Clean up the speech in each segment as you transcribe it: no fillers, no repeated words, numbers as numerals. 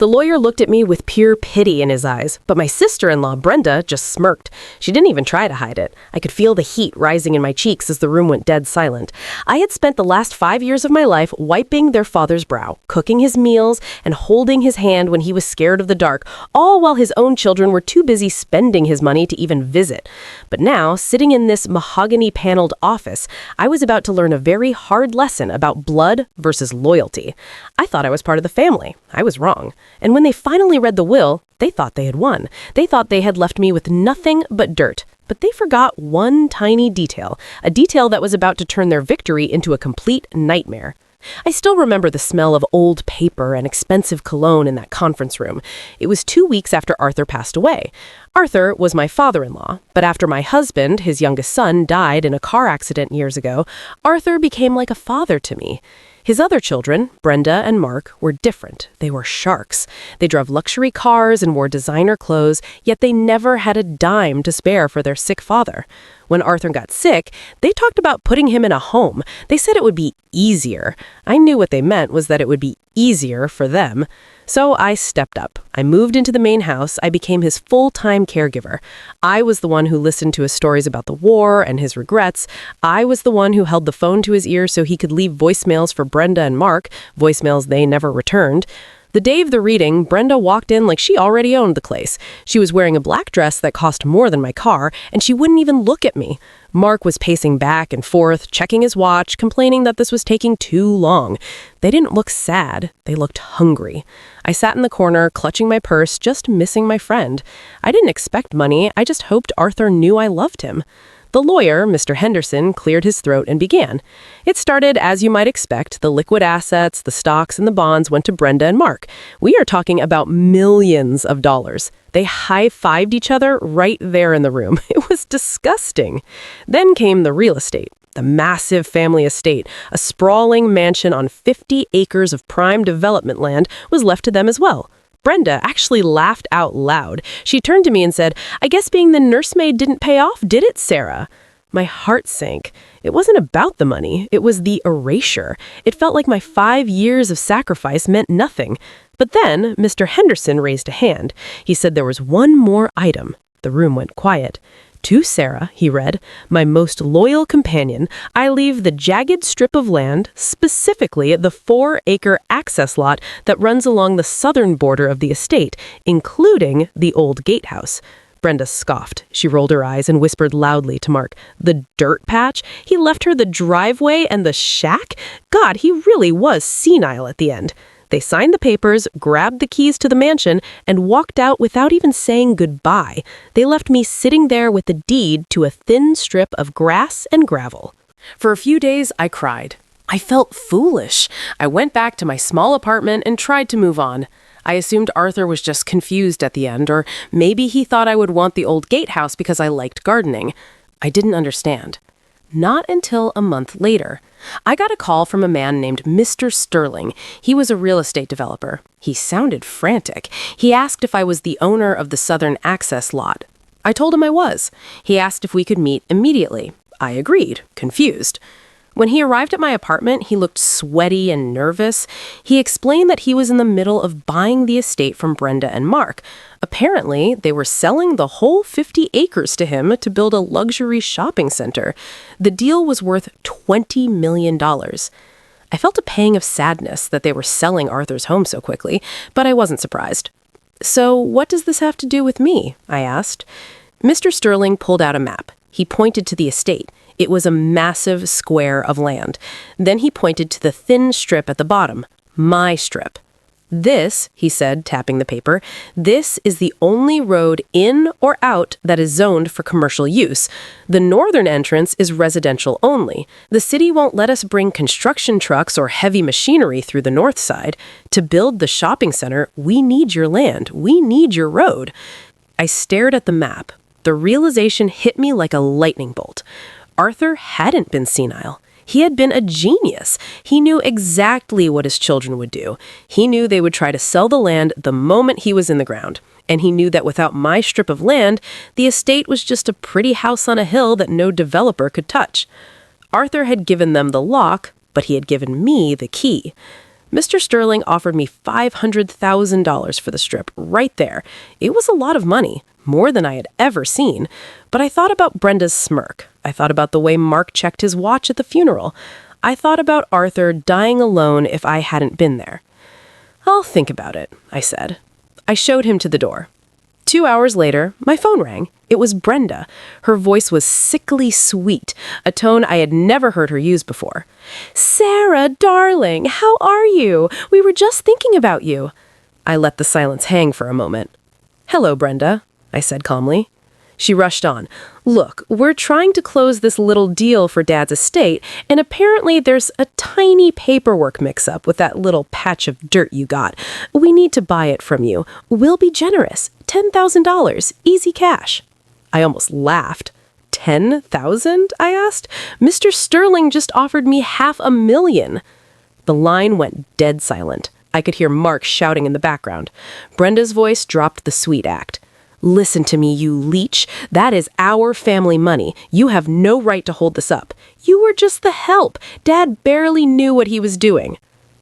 The lawyer looked at me with pure pity in his eyes, but my sister-in-law, Brenda, just smirked. She didn't even try to hide it. I could feel the heat rising in my cheeks as the room went dead silent. I had spent the last 5 years of my life wiping their father's brow, cooking his meals, and holding his hand when he was scared of the dark, all while his own children were too busy spending his money to even visit. But now, sitting in this mahogany-paneled office, I was about to learn a very hard lesson about blood versus loyalty. I thought I was part of the family. I was wrong. And when they finally read the will, they thought they had won. They thought they had left me with nothing but dirt. But they forgot one tiny detail, a detail that was about to turn their victory into a complete nightmare. I still remember the smell of old paper and expensive cologne in that conference room. It was 2 weeks after Arthur passed away. Arthur was my father-in-law, but after my husband, his youngest son, died in a car accident years ago, Arthur became like a father to me. His other children, Brenda and Mark, were different. They were sharks. They drove luxury cars and wore designer clothes, yet they never had a dime to spare for their sick father. When Arthur got sick, they talked about putting him in a home. They said it would be easier. I knew what they meant was that it would be easier for them. So I stepped up. I moved into the main house. I became his full-time caregiver. I was the one who listened to his stories about the war and his regrets. I was the one who held the phone to his ear so he could leave voicemails for Brenda and Mark, voicemails they never returned. The day of the reading, Brenda walked in like she already owned the place. She was wearing a black dress that cost more than my car, and she wouldn't even look at me. Mark was pacing back and forth, checking his watch, complaining that this was taking too long. They didn't look sad. They looked hungry. I sat in the corner, clutching my purse, just missing my friend. I didn't expect money. I just hoped Arthur knew I loved him. The lawyer, Mr. Henderson, cleared his throat and began. It started, as you might expect. The liquid assets, the stocks, and the bonds went to Brenda and Mark. We are talking about millions of dollars. They high-fived each other right there in the room. It was disgusting. Then came the real estate. The massive family estate, a sprawling mansion on 50 acres of prime development land, was left to them as well. Brenda actually laughed out loud. She turned to me and said, "I guess being the nursemaid didn't pay off, did it, Sarah?" My heart sank. It wasn't about the money. It was the erasure. It felt like my 5 years of sacrifice meant nothing. But then Mr. Henderson raised a hand. He said there was one more item. The room went quiet. "To Sarah," he read, "my most loyal companion, I leave the jagged strip of land, specifically the 4-acre access lot that runs along the southern border of the estate, including the old gatehouse." Brenda scoffed. She rolled her eyes and whispered loudly to Mark, "The dirt patch? He left her the driveway and the shack? God, he really was senile at the end." They signed the papers, grabbed the keys to the mansion, and walked out without even saying goodbye. They left me sitting there with the deed to a thin strip of grass and gravel. For a few days, I cried. I felt foolish. I went back to my small apartment and tried to move on. I assumed Arthur was just confused at the end, or maybe he thought I would want the old gatehouse because I liked gardening. I didn't understand. Not until a month later. I got a call from a man named Mr. Sterling. He was a real estate developer. He sounded frantic. He asked if I was the owner of the southern access lot. I told him I was. He asked if we could meet immediately. I agreed, confused. When he arrived at my apartment, he looked sweaty and nervous. He explained that he was in the middle of buying the estate from Brenda and Mark. Apparently, they were selling the whole 50 acres to him to build a luxury shopping center. The deal was worth $20 million. I felt a pang of sadness that they were selling Arthur's home so quickly, but I wasn't surprised. "So what does this have to do with me?" I asked. Mr. Sterling pulled out a map. He pointed to the estate. It was a massive square of land. Then he pointed to the thin strip at the bottom, my strip. "This," he said, tapping the paper, "this is the only road in or out that is zoned for commercial use. The northern entrance is residential only. The city won't let us bring construction trucks or heavy machinery through the north side. To build the shopping center, we need your land. We need your road." I stared at the map. The realization hit me like a lightning bolt. Arthur hadn't been senile. He had been a genius. He knew exactly what his children would do. He knew they would try to sell the land the moment he was in the ground. And he knew that without my strip of land, the estate was just a pretty house on a hill that no developer could touch. Arthur had given them the lock, but he had given me the key. Mr. Sterling offered me $500,000 for the strip right there. It was a lot of money, more than I had ever seen. But I thought about Brenda's smirk. I thought about the way Mark checked his watch at the funeral. I thought about Arthur dying alone if I hadn't been there. "I'll think about it," I said. I showed him to the door. 2 hours later, my phone rang. It was Brenda. Her voice was sickly sweet, a tone I had never heard her use before. "Sarah, darling, how are you? We were just thinking about you." I let the silence hang for a moment. "Hello, Brenda," I said calmly. She rushed on. "Look, we're trying to close this little deal for Dad's estate, and apparently there's a tiny paperwork mix-up with that little patch of dirt you got. We need to buy it from you. We'll be generous. $10,000, easy cash." I almost laughed. "10,000?" I asked. "Mr. Sterling just offered me $500,000. The line went dead silent. I could hear Mark shouting in the background. Brenda's voice dropped the sweet act. "Listen to me, you leech. That is our family money. You have no right to hold this up. You were just the help. Dad barely knew what he was doing."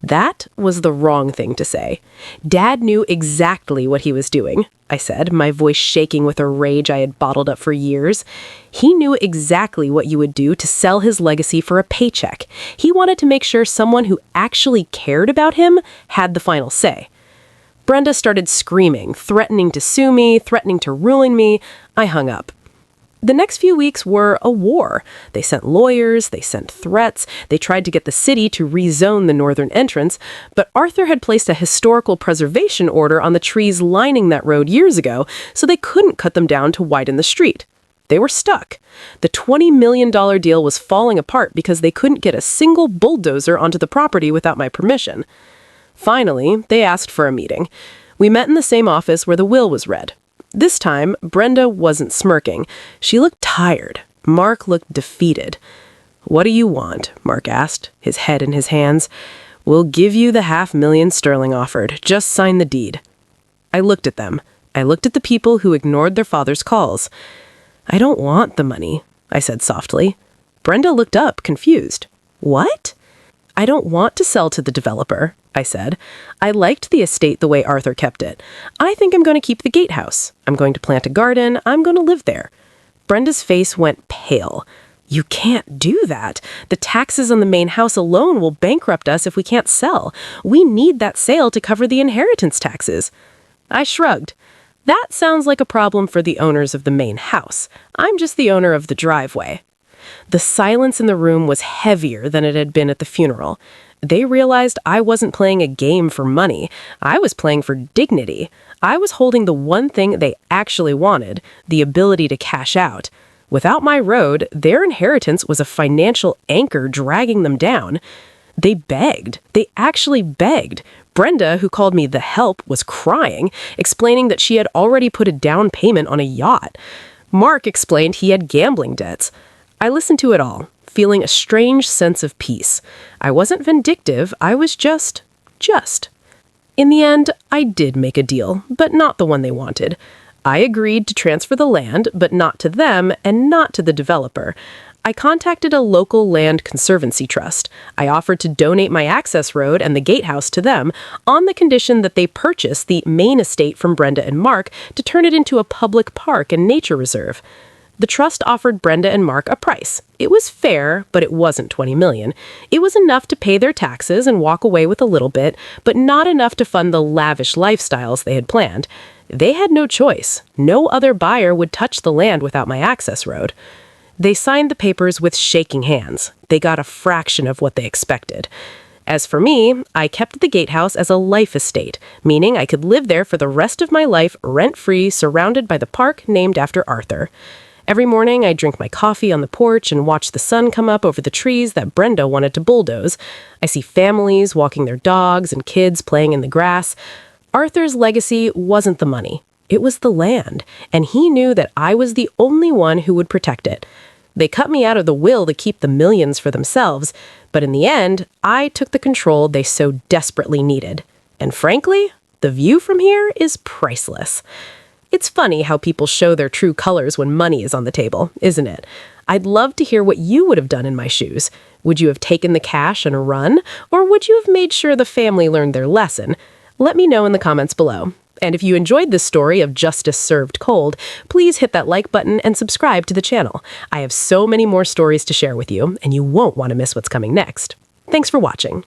That was the wrong thing to say. Dad knew exactly what he was doing, I said, my voice shaking with a rage I had bottled up for years. He knew exactly what you would do to sell his legacy for a paycheck. He wanted to make sure someone who actually cared about him had the final say. Brenda started screaming, threatening to sue me, threatening to ruin me. I hung up. The next few weeks were a war. They sent lawyers, they sent threats, they tried to get the city to rezone the northern entrance, but Arthur had placed a historical preservation order on the trees lining that road years ago, so they couldn't cut them down to widen the street. They were stuck. The $20 million deal was falling apart because they couldn't get a single bulldozer onto the property without my permission. Finally, they asked for a meeting. We met in the same office where the will was read. This time, Brenda wasn't smirking. She looked tired. Mark looked defeated. "What do you want?" Mark asked, his head in his hands. "We'll give you the $500,000 Sterling offered. Just sign the deed." I looked at them. I looked at the people who ignored their father's calls. "I don't want the money," I said softly. Brenda looked up, confused. "What?" "I don't want to sell to the developer," I said. "I liked the estate the way Arthur kept it. I think I'm going to keep the gatehouse. I'm going to plant a garden. I'm going to live there." Brenda's face went pale. "You can't do that. The taxes on the main house alone will bankrupt us if we can't sell. We need that sale to cover the inheritance taxes." I shrugged. "That sounds like a problem for the owners of the main house. I'm just the owner of the driveway." The silence in the room was heavier than it had been at the funeral. They realized I wasn't playing a game for money. I was playing for dignity. I was holding the one thing they actually wanted, the ability to cash out. Without my road, their inheritance was a financial anchor dragging them down. They begged. They actually begged. Brenda, who called me the help, was crying, explaining that she had already put a down payment on a yacht. Mark explained he had gambling debts. I listened to it all, feeling a strange sense of peace. I wasn't vindictive, I was just. In the end, I did make a deal, but not the one they wanted. I agreed to transfer the land, but not to them and not to the developer. I contacted a local land conservancy trust. I offered to donate my access road and the gatehouse to them on the condition that they purchase the main estate from Brenda and Mark to turn it into a public park and nature reserve. The trust offered Brenda and Mark a price. It was fair, but it wasn't $20 million. It was enough to pay their taxes and walk away with a little bit, but not enough to fund the lavish lifestyles they had planned. They had no choice. No other buyer would touch the land without my access road. They signed the papers with shaking hands. They got a fraction of what they expected. As for me, I kept the gatehouse as a life estate, meaning I could live there for the rest of my life rent-free, surrounded by the park named after Arthur. Every morning, I drink my coffee on the porch and watch the sun come up over the trees that Brenda wanted to bulldoze. I see families walking their dogs and kids playing in the grass. Arthur's legacy wasn't the money. It was the land, and he knew that I was the only one who would protect it. They cut me out of the will to keep the millions for themselves, but in the end, I took the control they so desperately needed. And frankly, the view from here is priceless. It's funny how people show their true colors when money is on the table, isn't it? I'd love to hear what you would have done in my shoes. Would you have taken the cash and run, or would you have made sure the family learned their lesson? Let me know in the comments below. And if you enjoyed this story of justice served cold, please hit that like button and subscribe to the channel. I have so many more stories to share with you, and you won't want to miss what's coming next. Thanks for watching.